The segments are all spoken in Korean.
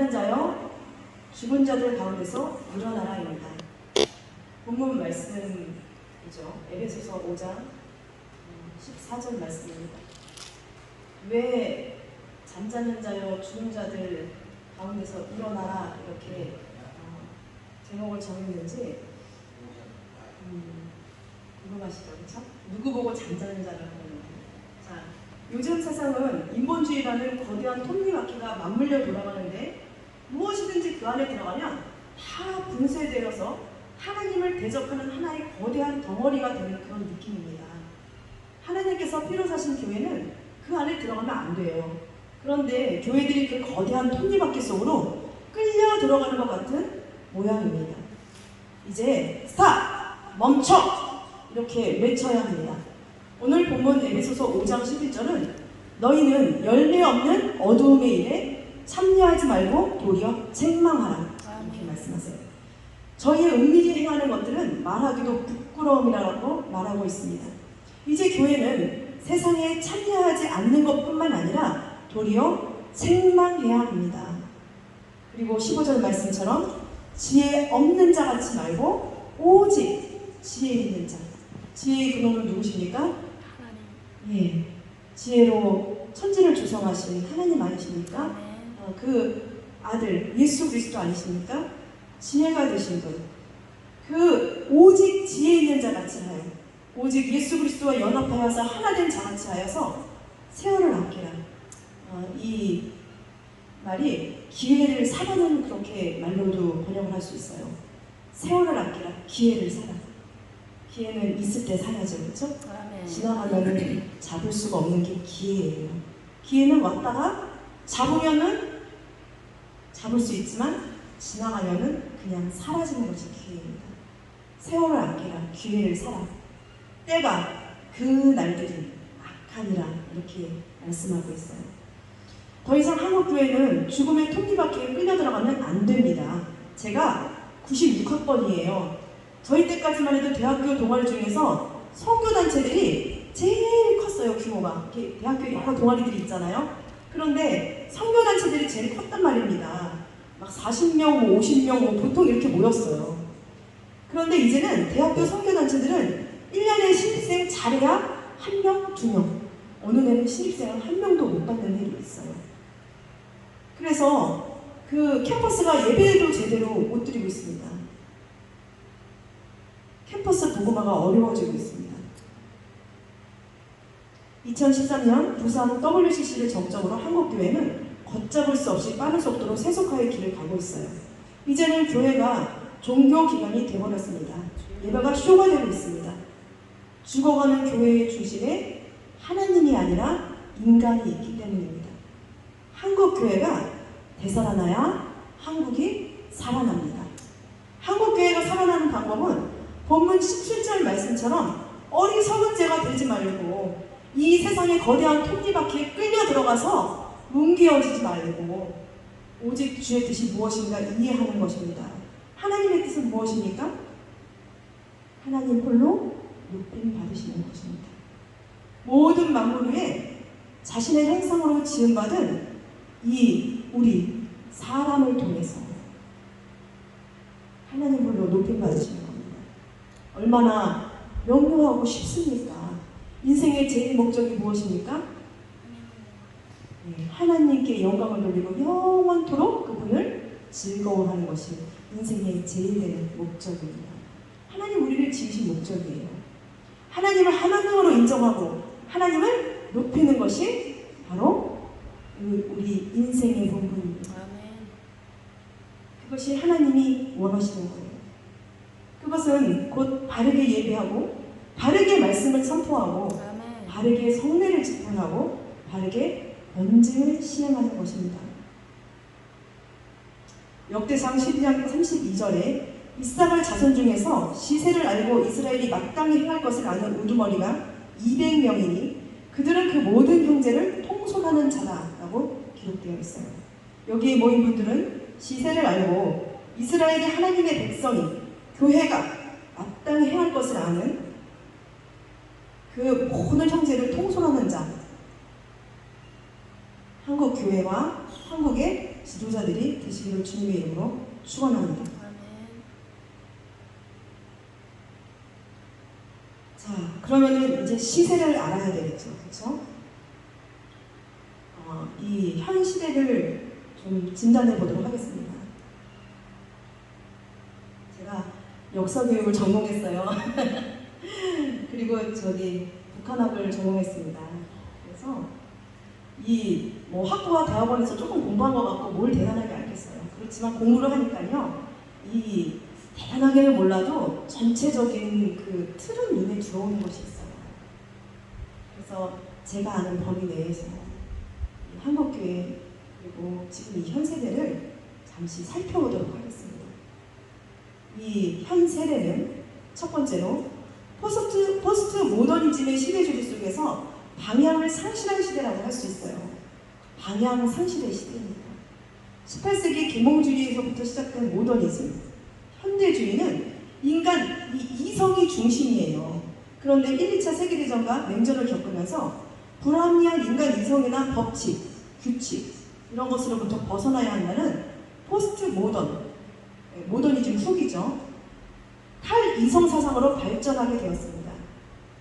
잠자는 자여 죽은 자들 가운데서 일어나라입니다. 본문 말씀이죠. 에베소서 5장 14절 말씀입니다. 왜 잠자는 자여 죽은 자들 가운데서 일어나라 이렇게 제목을 정했는지 궁금하시죠? 그렇죠? 누구 보고 잠자는 자를 하는 자, 요즘 세상은 인본주의라는 거대한 톱니바퀴가 맞물려 돌아가는데 무엇이든지 그 안에 들어가면 다 분쇄되어서 하나님을 대적하는 하나의 거대한 덩어리가 되는 그런 느낌입니다. 하나님께서 피로 사신 교회는 그 안에 들어가면 안 돼요. 그런데 교회들이 그 거대한 톱니바퀴 속으로 끌려 들어가는 것 같은 모양입니다. 이제 스탑! 멈춰! 이렇게 외쳐야 합니다. 오늘 본문 에베소서 5장 11절은 너희는 열매 없는 어두움의 일에 참여하지 말고 도리어 책망하라 이렇게 말씀하세요. 저희의 은밀히 행하는 것들은 말하기도 부끄러움이라고 말하고 있습니다. 이제 교회는 세상에 참여하지 않는 것뿐만 아니라 도리어 책망해야 합니다. 그리고 15절 말씀처럼 지혜 없는 자 같지 말고 오직 지혜 있는 자. 지혜의 근원은 누구십니까? 하나님. 예, 지혜로 천지를 조성하신 하나님 아니십니까? 그 아들 예수 그리스도 아니십니까? 지혜가 되신 분. 그 오직 지혜 있는 자 같이 하여 오직 예수 그리스도와 연합하여서 하나 된 자 같이 하여서 세월을 아끼라. 이 말이 기회를 사라는 그렇게 말로도 번역을 할 수 있어요. 세월을 아끼라. 기회를 사라. 기회는 있을 때 사야죠. 그렇죠? 지나가면은 잡을 수가 없는 게 기회예요. 기회는 왔다가 잡으면은 잡을 수 있지만 지나가면은 그냥 사라지는 것이 기회입니다. 세월을 아끼라. 기회를 사라. 때가 그 날들이 악하니라 이렇게 말씀하고 있어요. 더 이상 한국교회는 죽음의 톱니바퀴에 끌려 들어가면 안 됩니다. 제가 96학번이에요. 저희 때까지만 해도 대학교 동아리 중에서 선교단체들이 제일 컸어요. 규모가. 대학교에 여러 동아리들이 있잖아요. 그런데 선교단체들이 제일 컸단 말입니다. 막 40명, 50명 보통 이렇게 모였어요. 그런데 이제는 대학교 선교단체들은 1년에 신입생 잘해야 1명, 2명. 어느 해는 신입생은 1명도 못 받는 해도 있어요. 그래서 그 캠퍼스가 예배도 제대로 못 드리고 있습니다. 캠퍼스 복음화가 어려워지고 있습니다. 2013년 부산 WCC를 정점으로 한국교회는 걷잡을 수 없이 빠른 속도로 세속화의 길을 가고 있어요. 이제는 교회가 종교기관이 되어버렸습니다. 예배가 쇼가 되고 있습니다. 죽어가는 교회의 중심에 하나님이 아니라 인간이 있기 때문입니다. 한국교회가 되살아나야 한국이 살아납니다. 한국교회가 살아나는 방법은 본문 17절 말씀처럼 어리석은 죄가 되지 말고 이 세상의 거대한 톱니바퀴에 끌려 들어가서 뭉개어지지 말고 오직 주의 뜻이 무엇인가 이해하는 것입니다. 하나님의 뜻은 무엇입니까? 하나님 홀로 높임 받으시는 것입니다. 모든 만물 위에 자신의 형상으로 지음받은 이 우리 사람을 통해서 하나님 홀로 높임 받으시는 겁니다. 얼마나 명료하고 쉽습니까? 인생의 제일 목적이 무엇입니까? 하나님께 영광을 돌리고 영원토록 그분을 즐거워하는 것이 인생의 제일 되는 목적입니다. 하나님 우리를 지으신 목적이에요. 하나님을 하나님으로 인정하고 하나님을 높이는 것이 바로 우리 인생의 본분입니다. 그것이 하나님이 원하시는 거예요. 그것은 곧 바르게 예배하고 바르게 말씀을 선포하고 바르게 성례를 집행하고 바르게 언증을 시행하는 것입니다. 역대상 12장 32절에 이삭을 자손 중에서 시세를 알고 이스라엘이 마땅히 행할 것을 아는 우두머리가 200명이니 그들은 그 모든 형제를 통솔하는 자다라고 기록되어 있어요. 여기에 모인 분들은 시세를 알고 이스라엘이 하나님의 백성이 교회가 마땅히 행할 것을 아는 그 모든 형제를 통솔하는 자, 한국 교회와 한국의 지도자들이 되시기를 주님의 이름으로 축원합니다. 자, 그러면은 이제 시세를 알아야 되겠죠, 그렇죠? 이 현 시대를 좀 진단해 보도록 하겠습니다. 제가 역사 교육을 전공했어요. 그리고 저기 북한학을 전공했습니다. 그래서 이 뭐 학부와 대학원에서 조금 공부한 것 같고 뭘 대단하게 알겠어요. 그렇지만 공부를 하니까요, 이 대단하게는 몰라도 전체적인 그 틀은 눈에 들어오는 것이 있어요. 그래서 제가 아는 범위 내에서 한국교회 그리고 지금 이 현 세대를 잠시 살펴보도록 하겠습니다. 이 현 세대는 첫 번째로 포스트 모더니즘의 시대주의 속에서 방향을 상실한 시대라고 할 수 있어요. 방향 상실의 시대입니다. 18세기 계몽주의에서부터 시작된 모더니즘, 현대주의는 인간 이성이 중심이에요. 그런데 1, 2차 세계대전과 냉전을 겪으면서 불합리한 인간 이성이나 법칙, 규칙 이런 것으로부터 벗어나야 한다는 포스트 모더니즘 후기죠. 탈이성 사상으로 발전하게 되었습니다.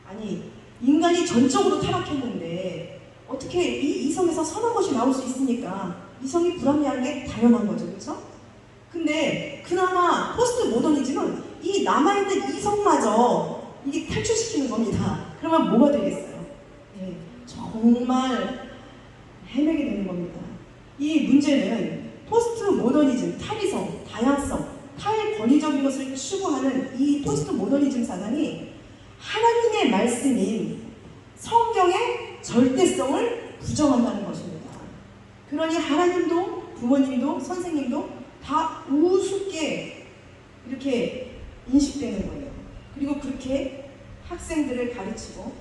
아니, 인간이 전적으로 타락했는데 어떻게 이 이성에서 선한 것이 나올 수 있습니까? 이성이 불합리한 게 당연한 거죠, 그렇죠? 근데 그나마 포스트 모더니즘은 이 남아있는 이성마저 이게 탈출시키는 겁니다. 그러면 뭐가 되겠어요? 네, 정말 헤매게 되는 겁니다. 이 문제는 포스트 모더니즘, 탈이성, 다양성, 탈권위적인 것을 추구하는 이 포스트 모더니즘 사상이 하나님의 말씀인 성경의 절대성을 부정한다는 것입니다. 그러니 하나님도 부모님도 선생님도 다 우습게 이렇게 인식되는 거예요. 그리고 그렇게 학생들을 가르치고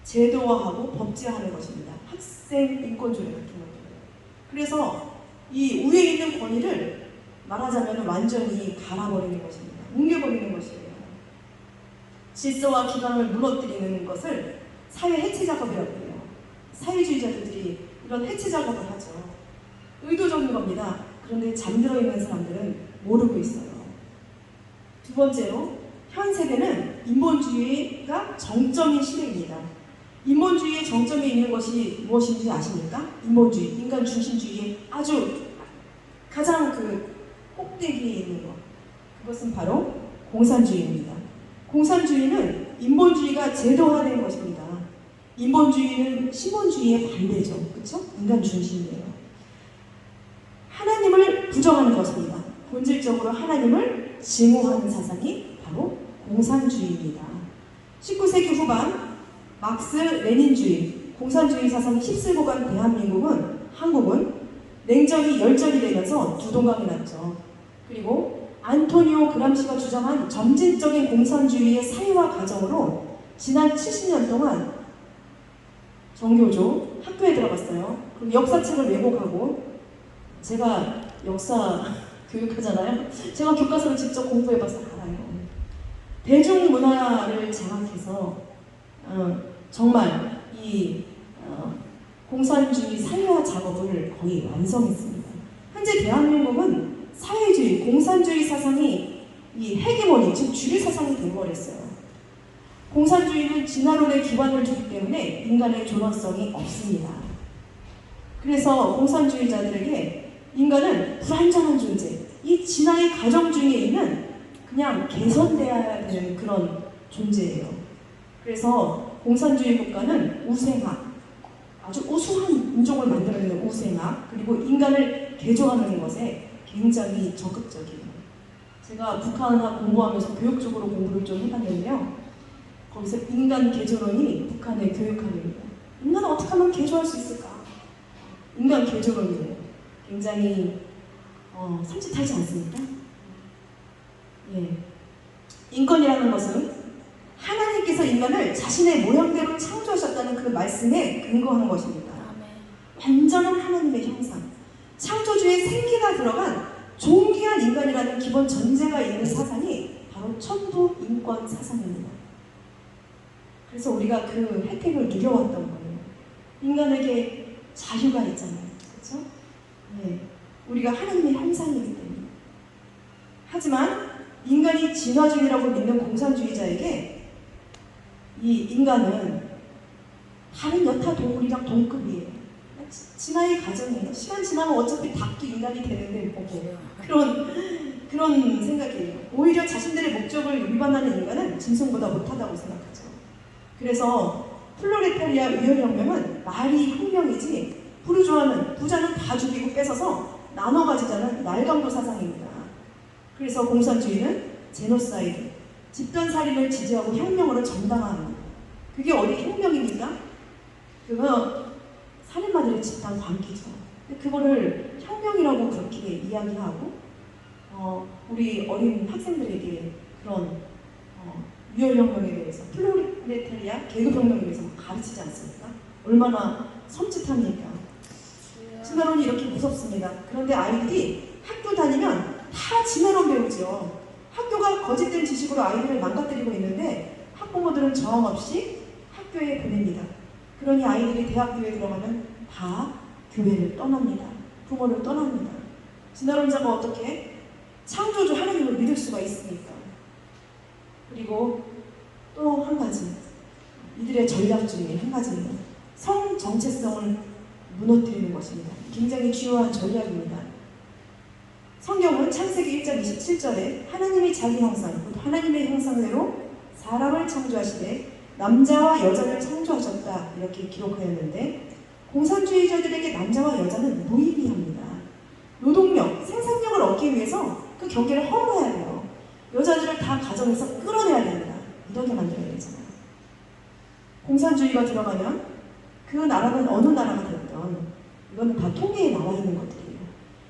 제도화하고 법제화하는 것입니다. 학생 인권조례 같은 것들. 그래서 이 위에 있는 권위를 말하자면 완전히 갈아버리는 것입니다. 뭉개버리는 것이에요. 질서와 기강을 무너뜨리는 것을 사회 해체 작업이라고 해요. 사회주의자들이 이런 해체 작업을 하죠. 의도적인 겁니다. 그런데 잠들어 있는 사람들은 모르고 있어요. 두 번째로, 현 세대는 인본주의가 정점인 시대입니다. 인본주의의 정점에 있는 것이 무엇인지 아십니까? 인본주의, 인간 중심주의의 아주 가장 그 꼭대기에 있는 것. 그것은 바로 공산주의입니다. 공산주의는 인본주의가 제도화된 것입니다. 인본주의는 신본주의의 반대죠. 그렇죠? 인간 중심이에요. 하나님을 부정하는 것입니다. 본질적으로 하나님을 증오하는 사상이 바로 공산주의입니다. 19세기 후반 막스 레닌주의, 공산주의 사상이 휩쓸고 간 한국은 냉전이 열전이 되면서 두 동강이 났죠. 그리고 안토니오 그람시가 주장한 점진적인 공산주의의 사회화 과정으로 지난 70년 동안 정교조 학교에 들어갔어요. 그럼 역사책을 왜곡하고, 제가 역사 교육하잖아요. 제가 교과서를 직접 공부해봐서 알아요. 대중문화를 장악해서 정말 이 공산주의 사회화 작업을 거의 완성했습니다. 현재 대한민국은 사회주의, 공산주의 사상이 이 헤게모니, 즉 주류 사상이 되어버렸어요. 공산주의는 진화론의 기반을 두기 때문에 인간의 존엄성이 없습니다. 그래서 공산주의자들에게 인간은 불완전한 존재, 이 진화의 과정 중에 있는 그냥 개선돼야 되는 그런 존재예요. 그래서 공산주의 국가는 우생학, 아주 우수한 인종을 만들어내는 우생학, 그리고 인간을 개조하는 것에 굉장히 적극적이에요. 제가 북한학 공부하면서 교육적으로 공부를 좀 해봤는데요. 거기서 인간 개조론이 북한의 교육학입니다. 인간을 어떻게 하면 개조할 수 있을까? 인간 개조론이에요. 굉장히 섬찟하지 않습니까? 예. 인권이라는 것은 하나님께서 인간을 자신의 모양대로 창조하셨다는 그 말씀에 근거하는 것입니다. 완전한 하나님의 형상, 창조주의 생기가 들어간 존귀한 인간이라는 기본 전제가 있는 사상이 바로 천부 인권 사상입니다. 그래서 우리가 그 혜택을 누려왔던 거예요. 인간에게 자유가 있잖아요. 그렇죠? 예, 우리가 하나님의 형상이기 때문에. 하지만 인간이 진화 중이라고 믿는 공산주의자에게 이 인간은 다른 여타 동물이랑 동급이에요. 진화의 과정이에요. 시간 지나면 어차피 닭도 인간이 되는데 뭐 그런 생각이에요. 오히려 자신들의 목적을 위반하는 인간은 짐승보다 못하다고 생각하죠. 그래서 플로레타리아 위헌혁명은 말이 혁명이지 부자는 다 죽이고 뺏어서 나눠 가지자는 날강도 사상입니다. 그래서 공산주의는 제노사이드, 집단살인을 지지하고 혁명으로 정당화합니다. 그게 어디 혁명입니까? 그거 살인마들의 집단 광기죠. 그거를 혁명이라고 그렇게 이야기하고 우리 어린 학생들에게 그런 위헌혁명에 대해서 플로레타리아 계급혁명에 대해서 가르치지 않습니까? 얼마나 섬찟합니까? 진화론이 이렇게 무섭습니다. 그런데 아이들이 학교 다니면 다 진화론 배우죠. 학교가 거짓된 지식으로 아이들을 망가뜨리고 있는데 학부모들은 저항 없이 학교에 보냅니다. 그러니 아이들이 대학교에 들어가면 다 교회를 떠납니다. 부모를 떠납니다. 진화론자가 어떻게 창조주 하나님을 믿을 수가 있습니까? 그리고 또 한 가지, 이들의 전략 중에 한 가지는 성 정체성을 무너뜨리는 것입니다. 굉장히 중요한 전략입니다. 성경은 창세기 1장 27절에 하나님이 자기 형상, 하나님의 형상대로 사람을 창조하시되 남자와 여자를 창조하셨다 이렇게 기록하였는데 공산주의자들에게 남자와 여자는 무의미합니다. 노동력, 생산력을 얻기 위해서 그 경계를 허물어야 돼요. 여자들을 다 가정에서 끌어내야 됩니다. 이렇게 만들어야 되잖아요. 공산주의가 들어가면 그 나라는 어느 나라가 됐든 이거는 다 통계에 나와 있는 것들이에요.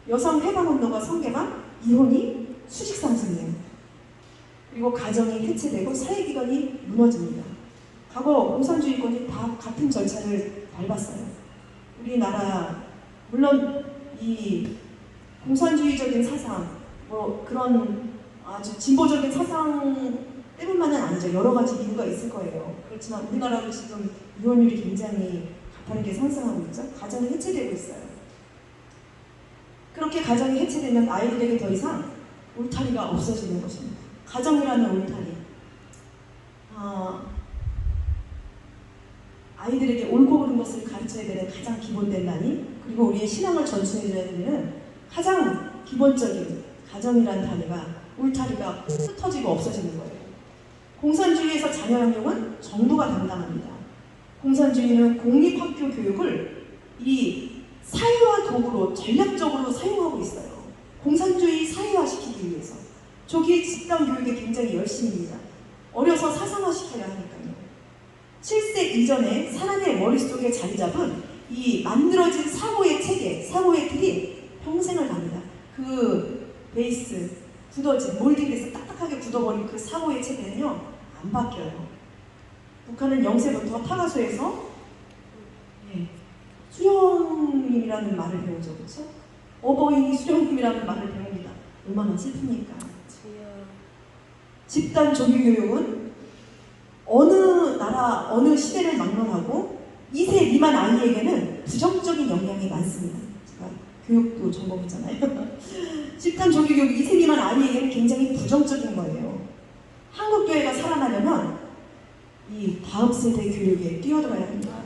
여성 해방운동과 성개방, 이혼이 수직 상승이에요. 그리고 가정이 해체되고 사회기관이 무너집니다. 과거 공산주의권이 다 같은 절차를 밟았어요. 우리나라 물론 이 공산주의적인 사상, 뭐 그런 아주 진보적인 사상 때문만은 아니죠. 여러 가지 이유가 있을 거예요. 그렇지만 우리나라도 지금 이혼율이 굉장히 가파르게 상승하고 있죠. 가정이 해체되고 있어요. 그렇게 가정이 해체되면 아이들에게 더 이상 울타리가 없어지는 것입니다. 가정이라는 울타리. 아이들에게 옳고 그른 것을 가르쳐야 되는 가장 기본된 단위, 그리고 우리의 신앙을 전수해줘야 되는 가장 기본적인 가정이라는 단위가 울타리가 흩어지고 없어지는 거예요. 공산주의에서 자녀양육은 정부가 담당합니다. 공산주의는 공립학교 교육을 이 사회화 도구로 전략적으로 사용하고 있어요. 공산주의 사회화시키기 위해서. 조기 집단 교육에 굉장히 열심입니다. 어려서 사상화시켜야 하니까요. 7세 이전에 사람의 머릿속에 자리 잡은 이 만들어진 사고의 체계, 사고의 틀이 평생을 갑니다. 그 베이스, 굳어진, 몰딩돼서 딱딱하게 굳어버린 그 사고의 체계는요, 안 바뀌어요. 북한은 0세부터 타가소에서 수령님이라는 말을 배우죠, 그렇죠? 어버이 수령님이라는 말을 배웁니다. 얼마나 슬픕니까? 집단 조기교육은 어느 나라, 어느 시대를 막론하고 2세 미만 아이에게는 부정적인 영향이 많습니다. 제가 교육도 전공했잖아요. 집단 조기교육 2세 미만 아이에게는 굉장히 부정적인 거예요. 한국교회가 살아나려면 이 다음 세대 교육에 뛰어들어야 합니다.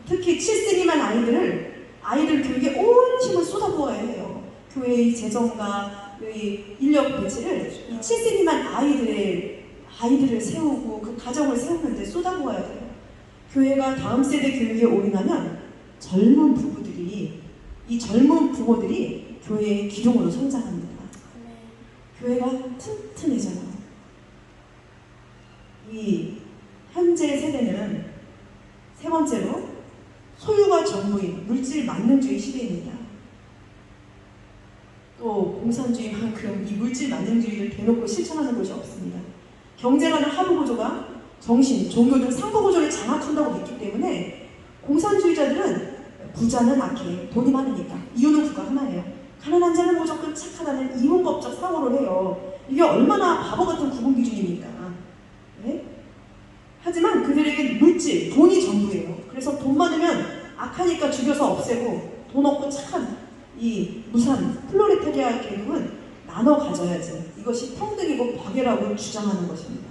특히 7세 미만 아이들 교육에 온 힘을 쏟아부어야 해요. 교회의 재정과 인력 배치를 이 7세 미만 아이들을 세우고 그 가정을 세우는데 쏟아부어야 돼요. 교회가 다음 세대 교육에 올인하면 이 젊은 부모들이 교회의 기둥으로 성장합니다. 교회가 튼튼해져요. 이 현재 세대는 세 번째로 소유가 전부인 물질 만능주의 시대입니다. 또 공산주의만큼 이 물질 만능주의를 대놓고 실천하는 곳이 없습니다. 경쟁하는 하부 구조가 정신, 종교 등 상부 구조를 장악한다고 믿기 때문에 공산주의자들은 부자는 악해, 돈이 많으니까. 이유는 그거 하나예요. 가난한 자는 무조건 착하다는 이분법적 사고를 해요. 이게 얼마나 바보 같은 구분 기준입니까? 네? 하지만 그들에게 물질, 돈이 전부예요. 그래서 돈 많으면 악하니까 죽여서 없애고 돈 없고 착한 이 무산 플로레타리아 계급은 나눠 가져야지. 이것이 평등이고 박애라고 주장하는 것입니다.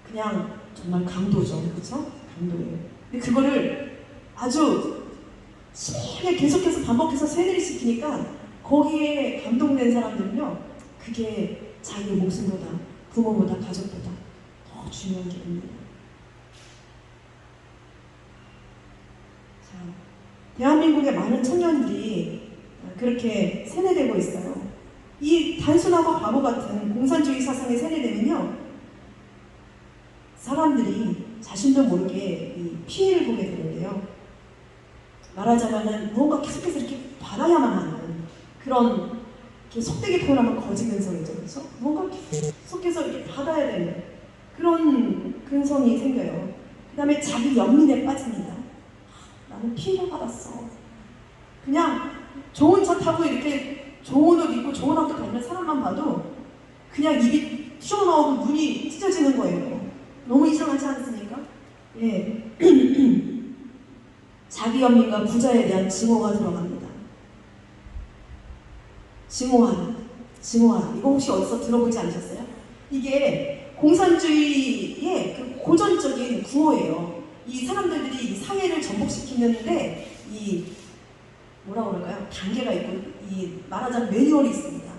그냥 정말 강도죠, 그렇죠? 강도예요. 근데 그거를 아주 심하게 계속해서 반복해서 세뇌를 시키니까 거기에 감동된 사람들은요, 그게 자기 목숨보다, 부모보다, 가족보다 더 중요한 길입니다. 자, 대한민국의 많은 청년들이 그렇게 세뇌되고 있어요. 이 단순하고 바보 같은 공산주의 사상에 세뇌되면요, 사람들이 자신도 모르게 이 피해를 보게 되는데요. 말하자면은 무언가 계속해서 이렇게 받아야만 하는 그런, 이렇게 속되게 표현하면 거짓 근성이죠, 그렇죠? 뭔가 계속해서 이렇게 받아야 되는 그런 근성이 생겨요. 그 다음에 자기 연민에 빠집니다. 나는 피해를 받았어. 그냥 좋은 차 타고 이렇게 좋은 옷 입고 좋은 학교 다니는 사람만 봐도 그냥 입이 튀어나오고 눈이 찢어지는 거예요. 너무 이상하지 않습니까? 예. 자기 연민과 부자에 대한 증오가 들어갑니다. 증오하라, 증오하라. 이거 혹시 어디서 들어보지 않으셨어요? 이게 공산주의의 그 고전적인 구호예요. 이 사람들이 이 사회를 전복시키는데 이 뭐라 그럴까요? 단계가 있고 이 말하자면 매뉴얼이 있습니다.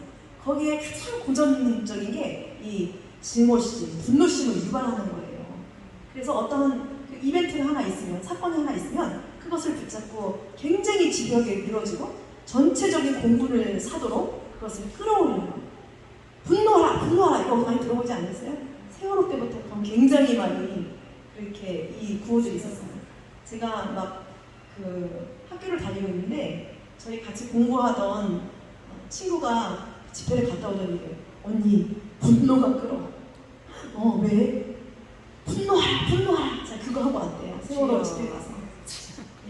거기에 가장 고전적인 게 이 증오심, 분노심을 유발하는 거예요. 그래서 어떤 그 이벤트가 하나 있으면, 사건이 하나 있으면 그것을 붙잡고 굉장히 집요하게 늘어지고 전체적인 공분을 사도록 그것을 끌어올려요. 분노하라, 분노하라. 이거 많이 들어보지 않으세요? 세월호 때부터 굉장히 많이 그렇게 이 구호들이 있었어요. 제가 막 그 학교를 다니고 있는데 저희 같이 공부하던 친구가 집회를 갔다 오더니 언니 분노가 끌어. 왜? 분노하라, 분노하라. 자, 그거 하고 왔대요. 세월호 집회 가서.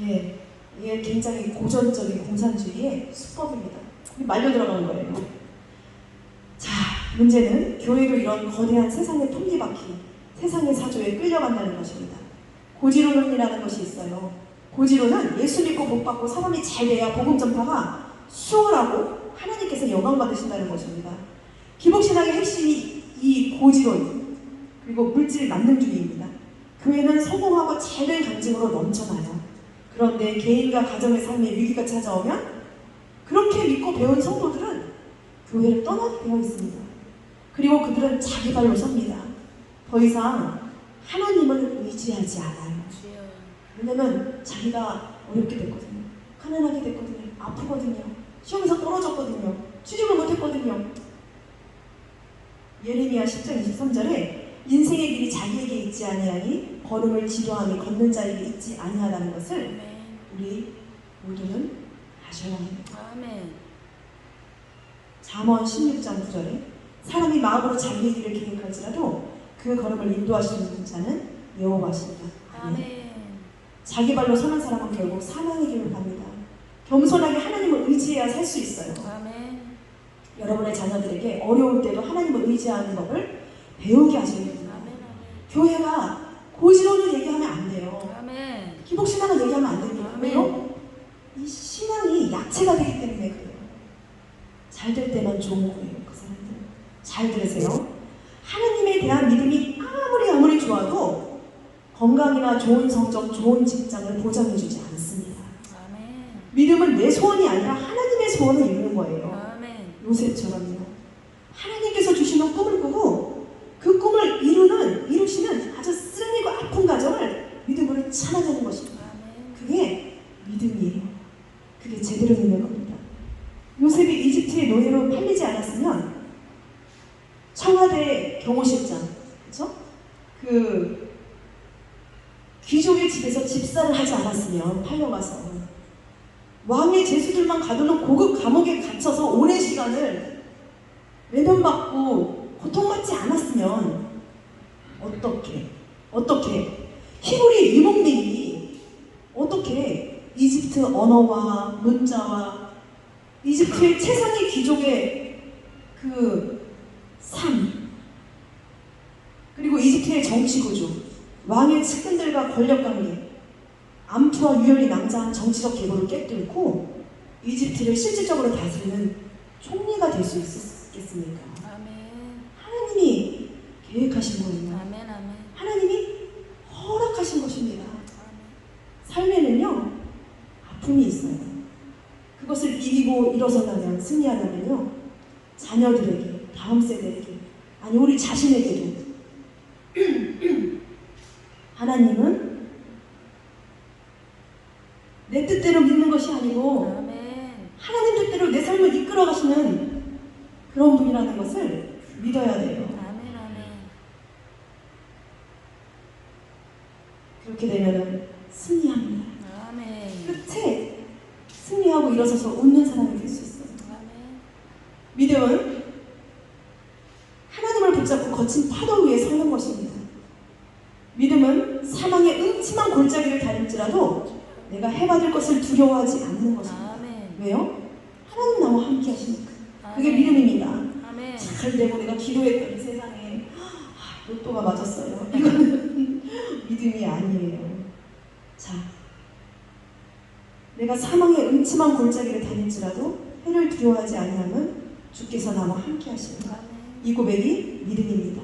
예, 이게 굉장히 고전적인 공산주의의 수법입니다. 말려 들어간 거예요. 자, 문제는 교회도 이런 거대한 세상의 톱니바퀴, 세상의 사조에 끌려간다는 것입니다. 고지론이라는 것이 있어요. 고지론은 예수 믿고 복받고 사람이 잘 돼야 복음 전파가 수월하고 하나님께서 영광 받으신다는 것입니다. 기복신앙의 핵심이 이 고지론, 그리고 물질 만능주의입니다. 교회는 성공하고 잘될 간증으로 넘쳐나요. 그런데 개인과 가정의 삶에 위기가 찾아오면 그렇게 믿고 배운 성도들은 교회를 떠나게 되어 있습니다. 그리고 그들은 자기 발로 섭니다. 더 이상 하나님을 의지하지 않아요. 왜냐면 자기가 어렵게 됐거든요. 가난하게 됐거든요. 아프거든요. 시험에서 떨어졌거든요. 취직을 못했거든요. 예레미야 10장 23절에 인생의 길이 자기에게 있지 아니하니 걸음을 지도함이 걷는 자에게 있지 아니하다는 것을 우리 모두는 아셔야 합니다. 아멘. 잠언 16장 9절에 사람이 마음으로 자기의 길을 계획할지라도 그 걸음을 인도하시는 자는 여호와십니다. 아멘. 자기 발로 서는 사람은 결국 사망의 길을 갑니다. 겸손하게 하나님을 의지해야 살 수 있어요. 아멘. 여러분의 자녀들에게 어려울 때도 하나님을 의지하는 법을 배우게 하셔야 됩니다. 아멘. 교회가 고지론을 얘기하면 안 돼요. 아멘. 기복신앙을 얘기하면 안 됩니다. 왜요? 이 신앙이 약체가 되기 때문에 그래요. 잘 될 때만 좋은 거예요. 그 사람들. 잘 들으세요. 하나님에 대한 믿음이 아무리 좋아도 건강이나 좋은 성적, 좋은 직장을 보장해주지 않습니다. 아멘. 믿음은 내 소원이 아니라 하나님의 소원을 이루는 거예요. 아멘. 요셉처럼요. 하나님께서 주시는 꿈을 꾸고 그 꿈을 이루시는 아주 쓰레기고 아픈 가정을 믿음으로 참아내는 것입니다. 아멘. 그게 믿음이에요. 그게 제대로 믿는 겁니다. 요셉이 이집트의 노예로 팔리지 않았으면 청와대 경호실장, 그렇죠? 그 귀족의 집에서 집사를 하지 않았으면 팔려가서 왕의 제수들만 가두는 고급 감옥에 갇혀서 오랜 시간을 외면받고 고통받지 않았으면 어떻게 히브리 유목민이 어떻게 이집트 언어와 문자와 이집트의 최상위 귀족의 그 삶, 그리고 이집트의 정치구조, 왕의 측근들과 권력관계, 암투와 유혈이 낭자한 정치적 계보를 깨뚫고 이집트를 실질적으로 다스리는 총리가 될 수 있겠습니까? 아멘. 하나님이 계획하신 거예요. 아멘. 아멘. 하나님이 허락하신 것입니다. 아멘. 삶에는요, 아픔이 있어요. 그것을 이기고 일어서려면, 승리하려면요, 자녀들에게, 다음 세대에게, 아니 우리 자신에게도 하나님은 내 뜻대로 믿는 것이 아니고 아멘. 하나님 뜻대로 내 삶을 이끌어 가시는 그런 분이라는 것을 믿어야 돼요. 아멘. 아멘. 그렇게 되면 승리합니다. 아멘. 끝에 승리하고 일어서서 웃는 사람이 될 수 있어요. 아멘. 믿음은 하나님을 붙잡고 거친 파도 위에 서는 것입니다. 믿음은 사망의 음침한 골짜기를 다닐지라도 내가 해받을 것을 두려워하지 않는 것입니다. 아멘. 왜요? 하나님 나와 함께 하시니까. 그게 아멘. 믿음입니다. 아멘. 잘 되고 내가 기도했더니 세상에 로또가 맞았어요. 이거는 믿음이 아니에요. 자, 내가 사망의 음침한 골짜기를 다닐지라도 해를 두려워하지 아니하면 주께서 나와 함께 하십니다. 아멘. 이 고백이 믿음입니다.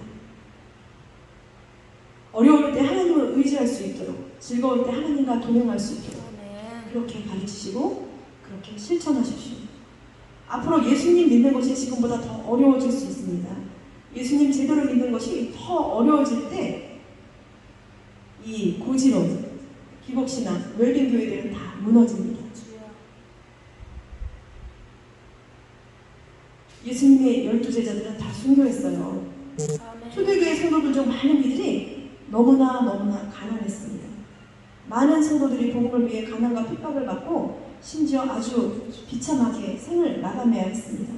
어려울 때 하나님을 의지할 수 있도록, 즐거울 때 하나님과 동행할 수 있도록 아멘. 그렇게 가르치시고 그렇게 실천하십시오. 앞으로 예수님 믿는 것이 지금보다 더 어려워질 수 있습니다. 예수님 제대로 믿는 것이 더 어려워질 때 이 고지론, 기복신앙, 웰빙 교회들은 다 무너집니다. 주여. 예수님의 12제자들은 다 순교했어요. 아멘. 초대교회 성도들 중 많은 이들이 너무나 가난했습니다. 많은 성도들이 복음을 위해 가난과 핍박을 받고 심지어 아주 비참하게 생을 마감해야 했습니다.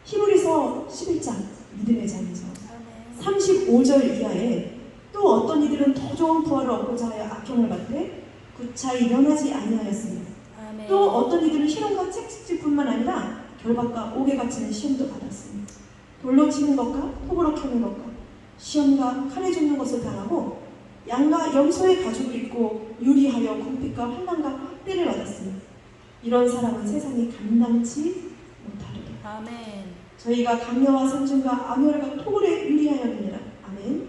히브리서 11장, 믿음의 장이죠. 아멘. 35절 이하에 또 어떤 이들은 더 좋은 부활을 얻고자 하여 악형을 받되 구차히 면하지 아니하였습니다. 아멘. 또 어떤 이들은 희롱과 채찍질뿐만 아니라 결박과 옥에 갇히는 시험도 받았습니다. 돌로 치는 것과 톱으로 캐는 것과 시험과 칼에 죽는 것을 당하고 양과 염소의 가죽을 입고 유리하여 궁핍과 환난과 학대를 받았습니다. 이런 사람은 세상이 감당치 못하리라. 아멘. 저희가 강야와 산중과 암혈과 토굴에 유리하였느니라. 아멘.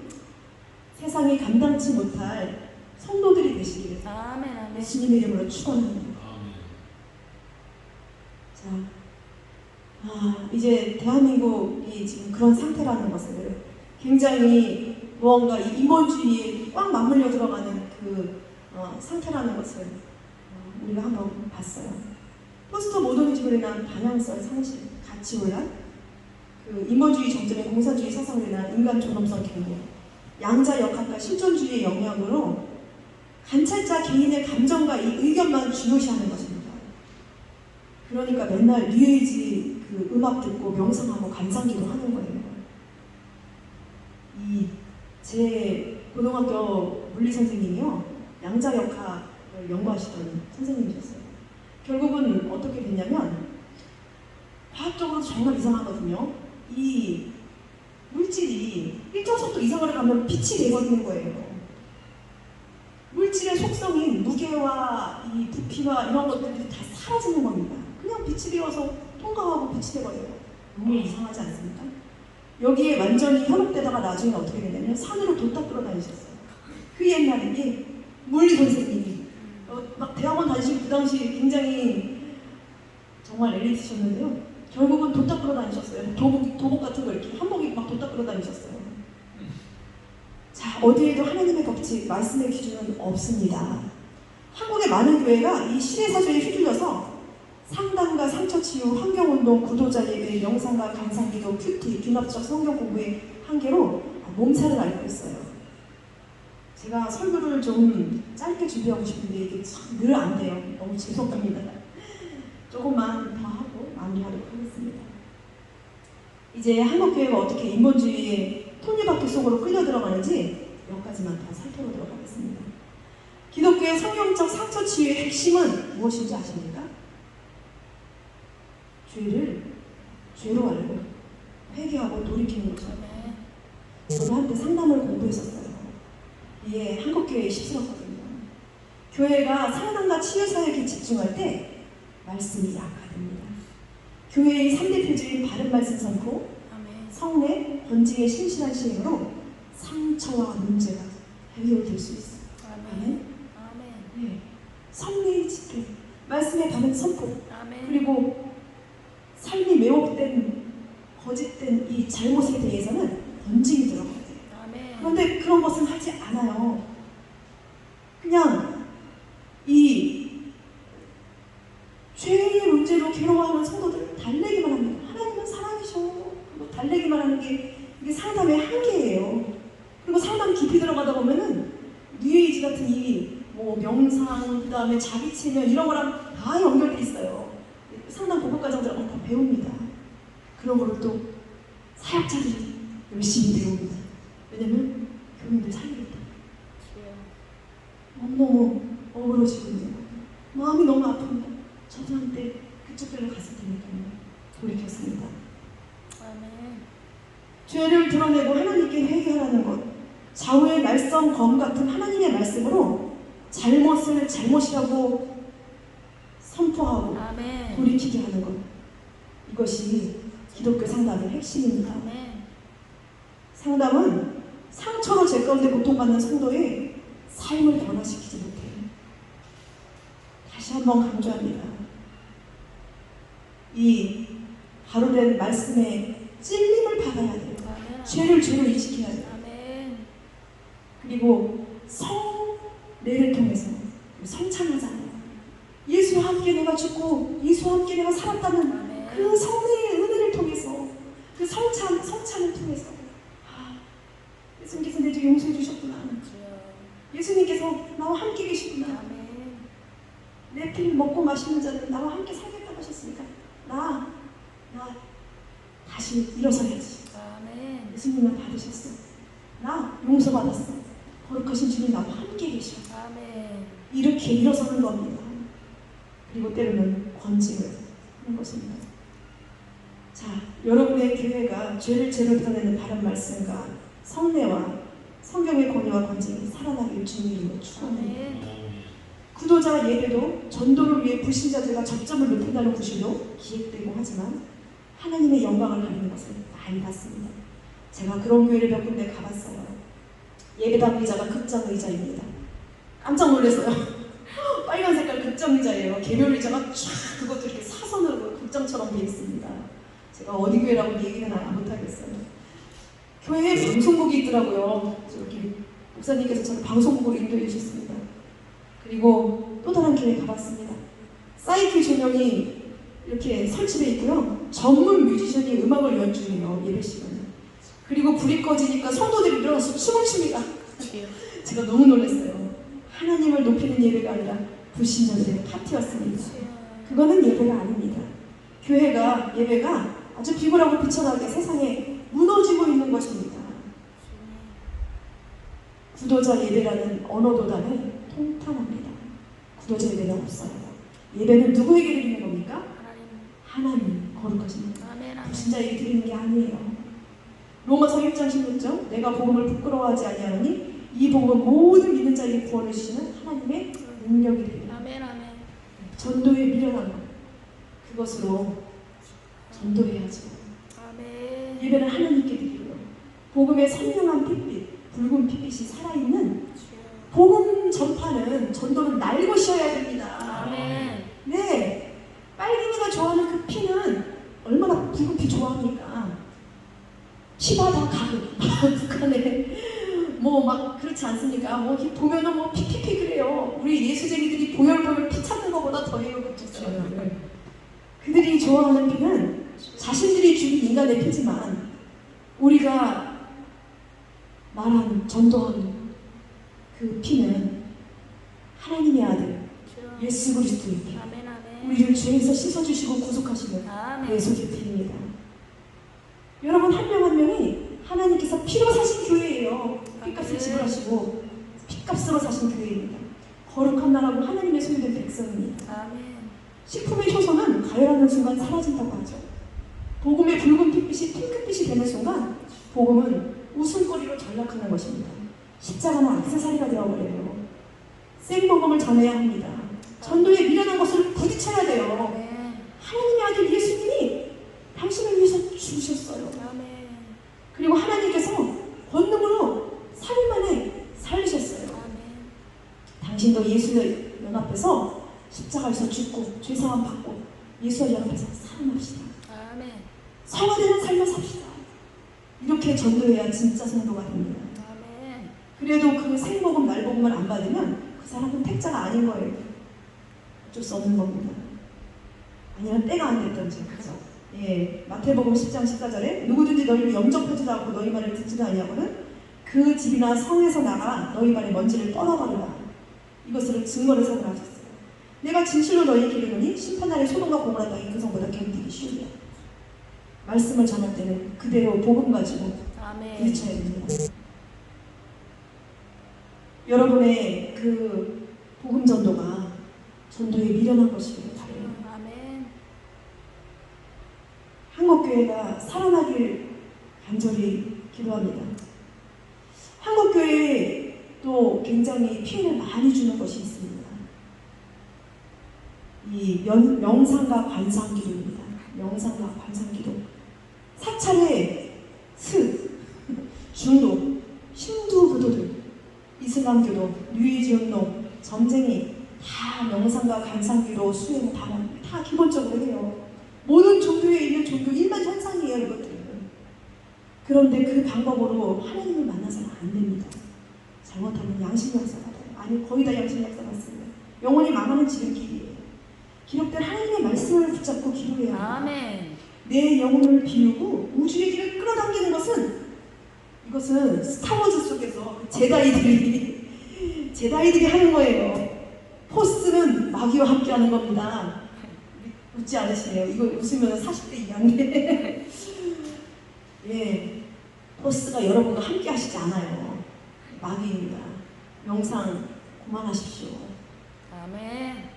세상이 감당치 못할 성도들이 되시기를 아멘. 아멘. 예수님의 이름으로 축원합니다. 자, 이제 대한민국이 지금 그런 상태라는 것을 굉장히 무언가 이 인본주의에 꽉 맞물려 들어가는 그 상태라는 것을 우리가 한번 봤어요. 포스트 모더니즘으로 인한 방향성 상실, 가치 혼란, 그 인본주의 정점의 공산주의 사상으로 인한 인간 존엄성 경고, 양자 역학과 실존주의의 영향으로 관찰자 개인의 감정과 이 의견만 중요시하는 것입니다. 그러니까 맨날 뉴에이지 그 음악 듣고 명상하고 감상기도 하는 거예요. 제 고등학교 물리 선생님이요, 양자 역학을 연구하시던 선생님이셨어요. 결국은 어떻게 됐냐면 과학적으로 정말 이상하거든요. 이 물질이 일정 속도 이상으로 가면 빛이 돼버리는 거예요. 물질의 속성인 무게와 이 부피와 이런 것들이 다 사라지는 겁니다. 그냥 빛이 되어서 통과하고 빛이 돼버려요. 너무 이상하지 않습니까? 여기에 완전히 현혹되다가 나중에 어떻게 되냐면 산으로 돛다 끌어다니셨어요. 그 옛날에 물리 선생님이 막 대학원 다니시고 그 당시 굉장히 정말 엘리트셨는데요. 결국은 돛다 끌어다니셨어요. 도복 같은 거 이렇게 한복이 막 돛다 끌어다니셨어요. 자, 어디에도 하나님의 법칙, 말씀의 기준은 없습니다. 한국의 많은 교회가 이 시대사조에 휘둘려서 상담과 상처치유, 환경운동, 구도자 예배, 명상과 감상기도, 큐티, 균합적 성경 공부의 한계로 몸살을 앓고 있어요. 제가 설교를 좀 짧게 준비하고 싶은데 이게 참 늘 안 돼요. 너무 죄송합니다. 조금만 더 하고 마무리하도록 하겠습니다. 이제 한국교회가 어떻게 인본주의의 톱니바퀴 속으로 끌려 들어가는지 몇 가지만 더 살펴보도록 하겠습니다. 기독교의 성경적 상처치유의 핵심은 무엇인지 아십니까? 죄를 죄로 알고 회개하고 돌이키는 거죠. 저도 한때 상담을 공부했었어요. 이게 한국교회에 십스럽거든요. 교회가 상담과 치유 사역에 집중할 때 말씀이 약화됩니다. 교회의 3대 표적인 바른 말씀 선포, 아멘. 성례, 번징의 신실한 시행으로 상처와 문제가 해결될 수 있어요. 아멘. 아멘. 네. 성례의 집회, 말씀의 바른 선포, 아멘. 그리고 삶이 매혹된 거짓된 이 잘못에 대해서는 번징이 들어가야 돼요. 아멘. 그런데 그런 것은 하지 않아요. 그냥 이 죄의 문제로 괴로워하는 성도들을 달래기만 합니다. 하나님은 사랑이셔. 그리고 달래기만 하는 게 이게 상담의 한계예요. 그리고 상담 깊이 들어가다 보면은 뉴에이지 같은 이 뭐 명상, 그 다음에 자기 체면 이런 거랑 다 연결돼 있어요. 상담 보급 과정 들어가면 다 배웁니다. 그런 거를 또 사역자들이 열심히 배웁니다. 왜냐면 교인들 살리겠다. 너무너무 어그러지거든요. 마음이 너무 아픕니다. 저도 한때 그쪽들로 갔을 테니까요. 돌이켰습니다. 아멘. 죄를 드러내고 하나님께 회개하라는 것, 좌우의 말씀, 검 같은 하나님의 말씀으로 잘못을 잘못이라고 선포하고 아멘. 돌이키게 하는 것, 이것이 기독교 상담의 핵심입니다. 아멘. 상담은 상처로 죄 가운데 고통받는 성도의 삶을 변화시키지 못해요. 다시 한번 강조합니다. 이 바로된 말씀에 찔림을 받아야 돼요. 아멘. 죄를 죄로 인식해야 돼요. 아멘. 그리고 성례를 통해서 성찬하잖아요. 예수와 함께 내가 죽고 예수와 함께 내가 살았다는 아멘. 그 성례의 은혜를 통해서, 그 성찬을 통해서 예수님께서 내 죄 용서해 주셨구나. 예수님께서 나와 함께 계시구나. 아멘. 내 피를 먹고 마시는 자는 나와 함께 살겠다고 하셨으니까 나 다시 일어서야지. 아멘. 예수님은 받으셨어. 나 용서받았어. 거룩하신 주님 나와 함께 계셔. 아멘. 이렇게 일어서는 겁니다. 그리고 때로는 권징을 하는 것입니다. 자, 여러분의 교회가 죄를 죄로 드러내는 바른 말씀과 성례와 성경의 권위와 권징이 살아나길 주님 이름으로 축원합니다. 아멘. 구도자 예배도 전도를 위해 불신자들과 접점을 높인다는 구실로 기획되고 하지만 하나님의 영광을 가리는 것을 많이 봤습니다. 제가 그런 교회를 몇 군데 가봤어요. 예배당 의자가 극장 의자입니다. 깜짝 놀랐어요. 빨간 색깔 극장 의자예요. 개별 의자가 쫙 그것도 이렇게 사선으로 극장처럼 되어 있습니다. 제가 어디 교회라고 얘기는 안 못하겠어요. 교회에 방송국이 있더라고요. 저기 목사님께서 저를 방송국으로 인도해 주셨습니다. 그리고 또 다른 교회 가봤습니다. 사이키 조명이 이렇게 설치되어 있고요. 전문 뮤지션이 음악을 연주해요. 예배 시간에. 그리고 불이 꺼지니까 성도들이 일어나서 춤을 춥니다. 제가 너무 놀랐어요. 하나님을 높이는 예배가 아니라 불신자들의 파티였습니다. 그거는 예배가 아닙니다. 교회가, 예배가 아주 비굴하고 비천하게 세상에 무너지고 있는 것입니다. 구도자 예배라는 언어도단은 통탄합니다. 구도자 예배는 없어요. 예배는 누구에게 드리는 겁니까? 하나님, 거룩하신 아멘. 아멘. 불신자에게 드리는 게 아니에요. 로마서 1장 16절, 내가 복음을 부끄러워하지 아니하니 이 복음은 모든 믿는 자에게 구원을 주시는 하나님의 능력이 됩니다. 아멘. 아멘. 전도에 미련한 것, 그것으로 전도해야죠. 아멘. 예배는 하나님께 드리고요. 복음의 선명한 핏빛, 붉은 핏빛이 살아있는 복음 전파는, 전도는 날것이어야 됩니다. 아멘. 네, 빨갱이가 좋아하는 그 피는 얼마나 붉은 피 좋아합니까? 피바다 가극 북한에 뭐 막 그렇지 않습니까? 뭐 보면은 뭐 피피피 그래요. 우리 예수쟁이들이 보혈보혈 피 찾는 것보다 더해요. 그들이 좋아하는 피는 자신들이 죽인 인간의 피지만 우리가 말하는, 전도하는 그 피는 하나님의 아들 예수 그리스도의 피, 아멘. 아멘. 우리를 죄에서 씻어주시고 구속하시는 아멘. 예수의 피입니다. 여러분 한 명 한 명이 하나님께서 피로 사신 교회예요. 피값을 지불하시고 피값으로 사신 교회입니다. 거룩한 나라고 하나님의 소유된 백성입니다. 아멘. 식품의 효소는 가열하는 순간 사라진다고 하죠. 복음의 붉은 핏빛이 핑크빛이 되는 순간 복음은 웃음거리로 전락하는 것입니다. 십자가는 액세서리가 되어버려요. 생복음을 전해야 합니다. 전도에 미련한 것을 부딪혀야 돼요. 하나님의 아들 예수님이 당신을 위해서 죽으셨어요. 아멘. 그리고 하나님께서 권능으로 3일 만에 살리셨어요. 아멘. 당신도 예수와 연합해서 십자가에서 죽고 죄사함 받고 예수와 연합해서 살아납시다. 아멘. 성화되는 삶을 삽시다. 이렇게 전도해야 진짜 성도가 됩니다. 아멘. 그래도 그 생복음 날복음을 안 받으면 그 사람은 택자가 아닌 거예요. 어쩔 수 없는 겁니다. 아니면 때가 안 됐던지. 그렇죠? 예, 마태복음 10장 14절에 누구든지 너희를 영접하지도 않고 너희 말을 듣지도 아니하고는 그 집이나 성에서 나가 너희 발의 먼지를 떠나버리라. 이것으로 증거를 삼으라 하셨어요. 내가 진실로 너희에게 이르노니 심판날에 소돔과 고모라 땅이 그 성보다 견디기 쉬우리라. 말씀을 전할 때는 그대로 복음 가지고 아멘. 부딪혀야 됩니다. 여러분의 그 복음 전도가 전도에 미련한 것이에요. 아멘. 한국교회가 살아나길 간절히 기도합니다. 한국교회에 또 굉장히 피해를 많이 주는 것이 있습니다. 이 명상과 관상기도입니다. 명상과 관상기도. 사찰의 중도, 힌두교도들, 이슬람교도, 뉴에이지 운동, 점쟁이 다 명상과 관상기도 수행 다 기본적으로 해요. 모든 종교에 있는 종교 일반 현상이에요, 이것들은. 그런데 그 방법으로 하나님을 만나서는 안 됩니다. 잘못하면 양심 약사 받아요. 아니, 거의 다 양심 약사 받습니다. 영혼이 망하는 지름길이에요. 기록된 하나님의 말씀을 붙잡고 기도해야 합니다. 아멘. 내 영혼을 비우고 우주의 길을 끌어당기는 이것은 스타워즈 속에서 그 제다이들이 하는 거예요. 포스는 마귀와 함께 하는 겁니다. 웃지 않으시네요. 이거 웃으면 40대 이하인데 예, 포스가 여러분과 함께 하시지 않아요. 마귀입니다. 명상 그만하십시오. 아멘.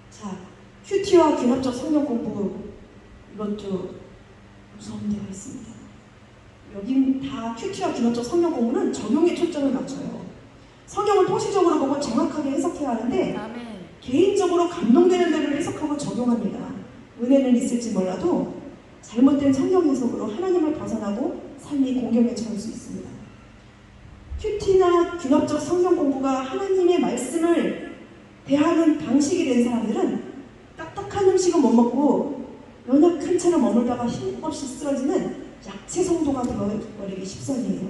자, 큐티와 귀납적 성경 공부, 이것도 무서운 데가 있습니다. 여긴 다 큐티와 귀납적 성경 공부는 적용에 초점을 맞춰요. 성경을 통시적으로 보고 정확하게 해석해야 하는데 아멘. 개인적으로 감동되는 대로 해석하고 적용합니다. 은혜는 있을지 몰라도 잘못된 성경 해석으로 하나님을 벗어나고 삶이 공경에 처할 수 있습니다. 큐티나 귀납적 성경 공부가 하나님의 말씀을 대하는 방식이 된 사람들은 딱딱한 음식은 못 먹고 연약한 채로 머물다가 힘없이 쓰러지는 약체 성도가 되어버리기 십상이에요.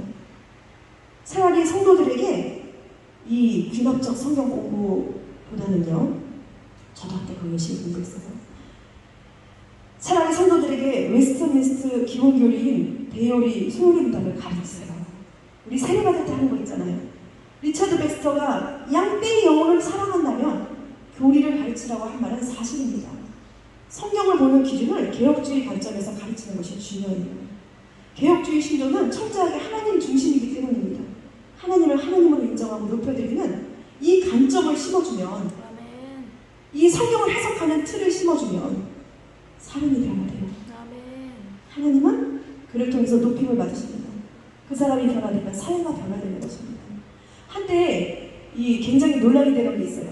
차라리 성도들에게 이 귀납적 성경 공부보다는요, 저도 한때 그 열심히 공부했어서, 차라리 성도들에게 웨스트민스트 기본교리인 대요리, 소요리 무당을 가르쳤어요. 우리 세례받을 때 하는 거 있잖아요. 리처드 베스터가 양떼의 영혼을 사랑한다면 교리를 가르치라고 한 말은 사실입니다. 성경을 보는 기준을 개혁주의 관점에서 가르치는 것이 중요해요. 개혁주의 신조는 철저하게 하나님 중심이기 때문입니다. 하나님을 하나님으로 인정하고 높여드리는 이 관점을 심어주면, 아멘. 이 성경을 해석하는 틀을 심어주면 사람이 변화돼요. 아멘. 하나님은 그를 통해서 높임을 받으십니다. 그 사람이 변화되면 사회가 변화되는 것입니다. 한때 이 굉장히 논란이 되는 게 있어요.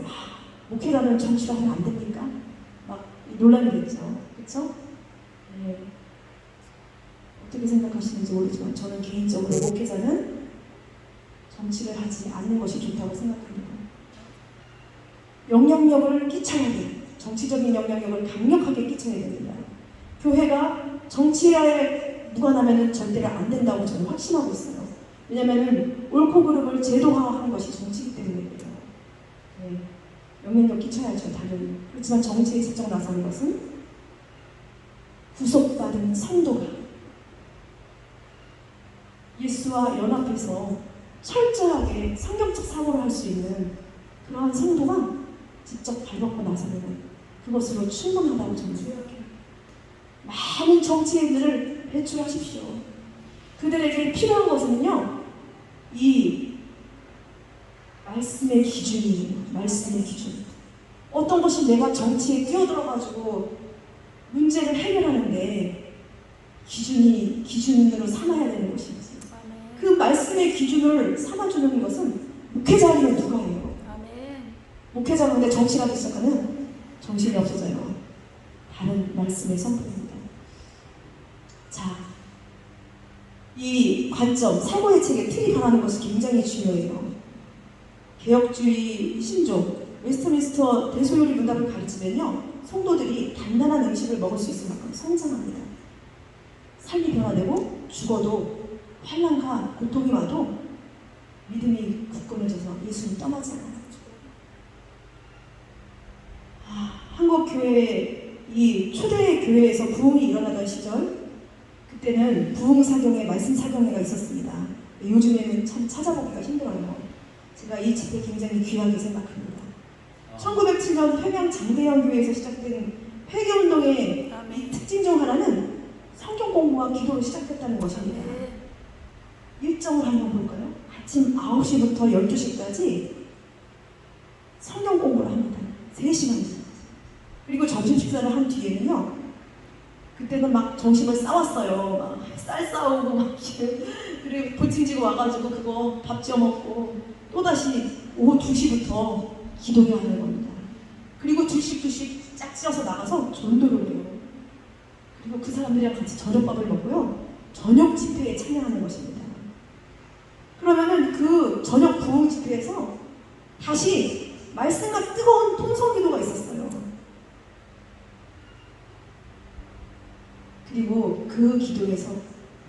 목회자는 정치를 하면 안 됩니까? 막 논란이 됐죠. 그렇죠? 네. 어떻게 생각하시는지 모르지만 저는 개인적으로 목회자는 정치를 하지 않는 것이 좋다고 생각합니다. 영향력을 끼쳐야 돼요. 정치적인 영향력을 강력하게 끼쳐야 됩니다. 교회가 정치에 무관하면 절대로 안 된다고 저는 확신하고 있어요. 왜냐하면 옳고 그름을 제도화하는 것이 정치이기 때문에 그래요. 네. 영향력 끼쳐야죠, 당연히. 그렇지만 정치에 직접 나서는 것은 구속받은 성도가 예수와 연합해서 철저하게 성경적 사고를 할 수 있는 그러한 성도가 직접 발벗고 나서는 그것으로 충분하다고 저는 생각해요. 많은 정치인들을 배출하십시오. 그들에게 필요한 것은요, 이 말씀의 기준이에요. 말씀의 기준. 어떤 것이 내가 정치에 뛰어들어가지고 문제를 해결하는데 기준으로 삼아야 되는 것인지, 그 말씀의 기준을 삼아주는 것은 목회자이면 누가 해요? 아멘. 목회자가 근데 정치하기 시작하면 정신이 없어져요. 바른 말씀을 선포합니다. 자, 이 관점, 사고의 책의 틀이 바라는 것이 굉장히 중요해요. 개혁주의 신조, 웨스트민스터 대소요리 문답을 가르치면요, 성도들이 단단한 음식을 먹을 수 있을 만큼 성장합니다. 삶이 변화되고 죽어도 환난과 고통이 와도 믿음이 굳건해져서 예수님 떠나지 않아요. 한국 교회, 이 초대 교회에서 부흥이 일어나던 시절, 그때는 부흥 사경회, 말씀 사경회가 있었습니다. 요즘에는 참 찾아보기가 힘들어요. 제가 이 집회 굉장히 귀하게 생각합니다. 1907년 평양 장대영 교회에서 시작된 회개운동의 이 특징 중 하나는 성경 공부와 기도로 시작했다는 것입니다. 일정을 한번 볼까요? 아침 9시부터 12시까지 성경 공부를 합니다. 3시간씩. 그리고 점심 식사를 한 뒤에는요, 그때는 막 점심을 싸왔어요. 막 쌀 싸우고 막 그리고 보침지고 와가지고 그거 밥 지어 먹고 또다시 오후 2시부터 기도해야 하는 겁니다. 그리고 2씩 짝지어서 나가서 전도를 해요. 그리고 그 사람들이랑 같이 저녁밥을 먹고요, 저녁 집회에 참여하는 것입니다. 그러면은 그 저녁 부흥 집회에서 다시 말씀과 뜨거운 통성 기도가 있었어요. 그리고 그 기도에서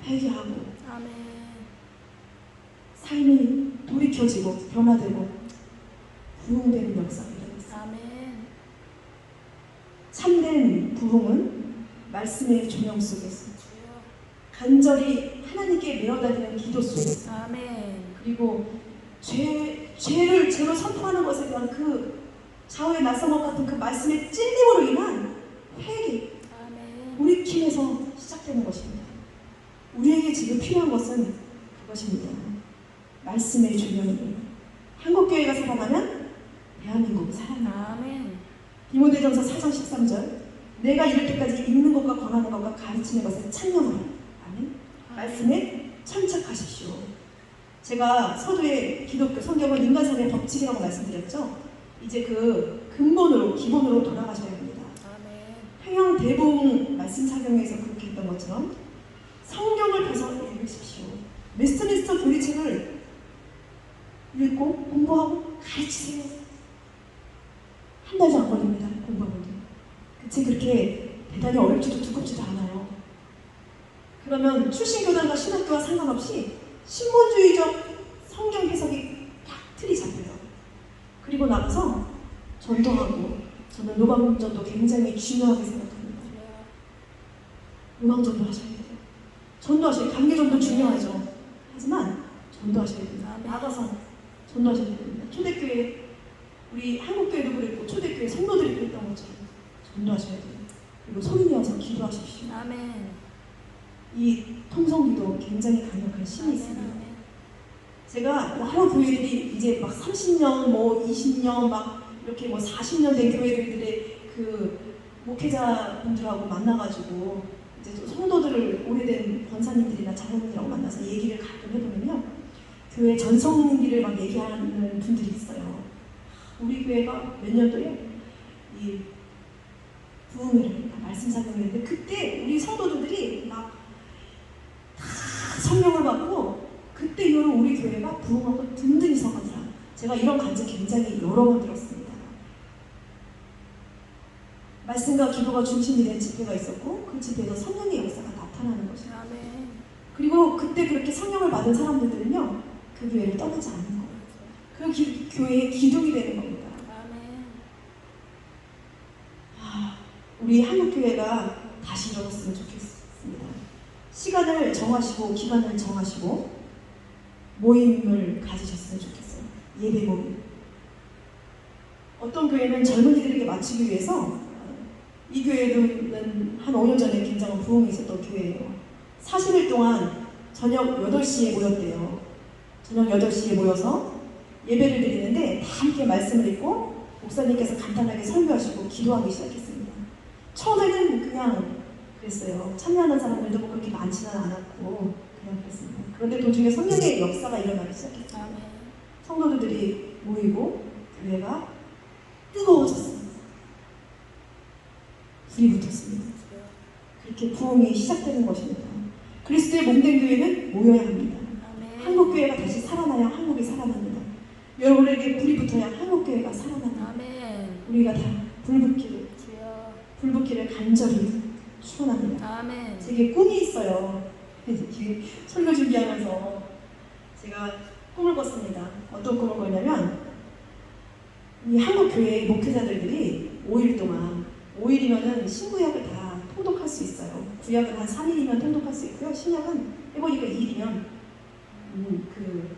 회개하고 아멘. 삶이 돌이켜지고 변화되고 부흥되는 역사가 일어났어요. 아멘. 참된 부흥은 말씀의 조명 속에서 주여. 간절히 하나님께 매어다니는 기도 속에서, 아멘. 그리고 죄를 선포하는 것에 대한 그 좌우의 낯선것 같은 그 말씀의 찔림으로 인한 회개, 아멘. 돌이킴에서 시작되는 것입니다. 우리에게 지금 필요한 것은 그것입니다. 말씀의 조명이에요. 한국교회가 살아나면 대한민국이 살아나. 아멘. 디모데전서 4장 13절, 내가 이럴 때까지 읽는 것과 권하는 것과 가르치는 것에 찬명하라. 아멘. 말씀에 천착하십시오. 제가 서두에 기독교 성경은 인간사의 법칙이라고 말씀드렸죠. 이제 그 근본으로, 기본으로 돌아가셔야 합니다. 아멘. 평양 대부흥 말씀 사경에서 그렇게 했던 것처럼 성경을 보서 읽으십시오. 웨스트민스터 교리책을 읽고 공부하고 가르치세요. 한 달도 안 걸립니다. 공부하는데. 그 책 그렇게 대단히 어렵지도 두껍지도 않아요. 그러면 출신교단과 신학교와 상관없이 신본주의적 성경 해석이 딱 틀이 잡혀요. 그리고 나서 전도하고, 저는 노방전도 굉장히 중요하게 생각합니다. 노방전도 하셔야 돼요. 전도하셔야 돼요. 강제전도 중요하죠. 하지만 전도하셔야 됩니다. 나가서 전도하셔야 됩니다. 초대교회, 우리 한국교회도 그랬고 초대교회 성도들이 그랬던 것처럼 전도하셔야 돼요. 그리고 소리 내어서 기도하십시오. 아멘. 이 통성기도 굉장히 강력한 힘이 있습니다. 제가 여러 교회들이 이제 막 30년, 뭐 20년, 막 이렇게 뭐 40년 된 교회들의 그 목회자분들하고 만나가지고 이제 성도들을 오래된 권사님들이나 장로님들하고 만나서 얘기를 가끔 해보면요, 교회 전성기를 막 얘기하는 분들이 있어요. 우리 교회가 몇 년도에 이 부흥회를 말씀 사경을 했는데, 그때 우리 성도들이 막 다 성령을 받고 그때 이후로 우리 교회가 부흥하고 든든히 서가더라. 제가 이런 간증 굉장히 여러 번 들었습니다. 말씀과 기도가 중심이 된 집회가 있었고, 그 집회에서 성령의 역사가 나타나는 것이에요. 아멘. 그리고 그때 그렇게 성령을 받은 사람들은요, 그 교회를 떠나지 않는 거예요. 그 교회의 기둥이 되는 겁니다. 아멘. 우리 한국교회가 다시 일어났으면 좋겠습니다. 시간을 정하시고 기간을 정하시고 모임을 가지셨으면 좋겠어요. 예배 모임. 어떤 교회는 젊은이들에게 맞추기 위해서, 이 교회는 한 5년 전에 굉장한 부흥이 있었던 교회예요. 40일 동안 저녁 8시에 모였대요. 저녁 8시에 모여서 예배를 드리는데 다 함께 말씀을 읽고 목사님께서 간단하게 설교하시고 기도하기 시작했습니다. 처음에는 그냥 그랬어요. 참여하는 사람들도 뭐 그렇게 많지는 않았고 그냥 그랬습니다. 그런데 도중에 성령의 역사가 일어나기 시작했어요. 아멘. 성도들이 모이고 교회가 뜨거워졌습니다. 불이 붙었습니다. 주여. 그렇게 부흥이 시작되는 것입니다. 그리스도의 몸된 교회는 모여야 합니다. 아멘. 한국교회가 다시 살아나야 한국이 살아납니다. 여러분에게 불이 붙어야 한국교회가 살아납니다. 아멘. 우리가 다 불붙기를, 주여. 불붙기를 간절히 축원합니다. 아멘. 제게 꿈이 있어요. 지금 설교 준비하면서 제가 꿈을 꿨습니다. 어떤 꿈을 꿨냐면 이 한국교회 목회자들이 5일 동안 5일이면은 신구약을 다 통독할 수 있어요. 구약은 한 3일이면 통독할 수 있고요. 신약은 해보니까 2일이면 그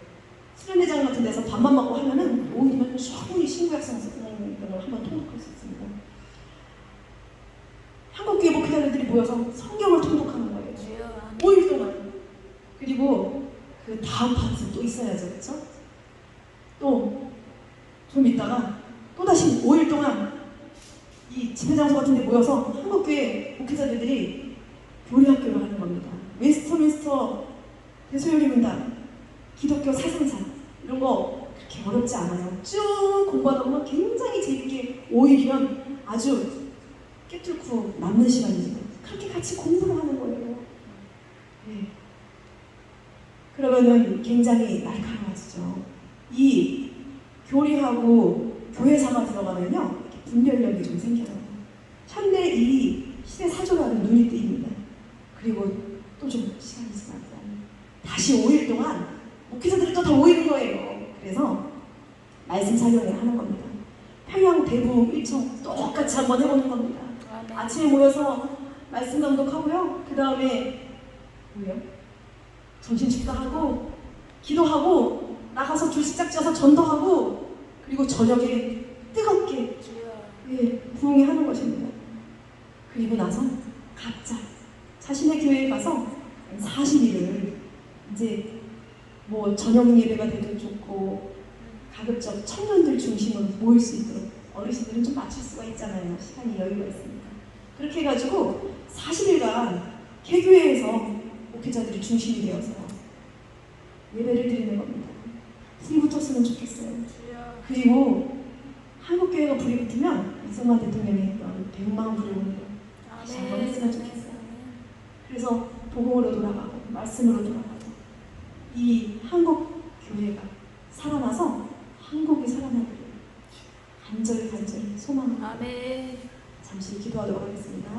수련회장 같은 데서 밥만 먹고 하면은 5일이면 충분히 신구약 성경을 한번 통독할 수 있습니다. 한국교회 목회자들이 모여서 성경을 통독하는 거예요. 주여. 아멘. 5일 동안. 그리고 그 다음 파트 또 있어야죠. 그렇죠? 또 좀 있다가 또다시 5일 동안 이 집회장소 같은 데 모여서 한국교회 목회자들이 교리학교를 하는 겁니다. 웨스트민스터 대소요리문답, 기독교 사상사 이런 거 그렇게 어렵지 않아요. 쭉 공부하다 보면 굉장히 재밌게 5일이면 아주 깨뚫고 남는 시간이죠. 그렇게 같이 공부를 하는 거예요. 네. 그러면은 굉장히 날카로워지죠. 이 교리하고 교회사가 들어가면요, 이렇게 분별력이 좀 생겨요. 현대 이 시대 사조라는 눈이 뜨입니다. 그리고 또 좀 시간이 지나서 다시 5일 동안 목회자들이 또 다 모이는 거예요. 그래서 말씀 사경을 하는 겁니다. 평양 대부 일청 똑같이 한번 해보는 겁니다. 아멘. 아침에 모여서 말씀 감독하고요. 그 다음에 뭐예요? 점심 식사하고 기도하고 나가서 줄식짝 지어서 전도하고 그리고 저녁에 뜨겁게 주여. 부흥이 하는 것입니다. 그리고 나서 각자 자신의 교회에 가서 40일을 이제 뭐 저녁 예배가 되도 좋고 가급적 청년들 중심으로 모일 수 있도록 어르신들은 좀 맞출 수가 있잖아요. 시간이 여유가 있으니까. 그렇게 해가지고 40일간 개교회에서 목회자들이 중심이 되어서 예배를 드리는 겁니다. 불이 붙었으면 좋겠어요. 주여. 그리고 한국교회가 불이 붙으면 이승만 대통령이 했던 백만 불이 오는 거 다시 한번 했으면 좋겠어요. 그래서 복음으로 돌아가고 말씀으로 돌아가고 이 한국교회가 살아나서 한국이 살아나기를 간절히 소망합니다. 아멘. 잠시 기도하도록 하겠습니다.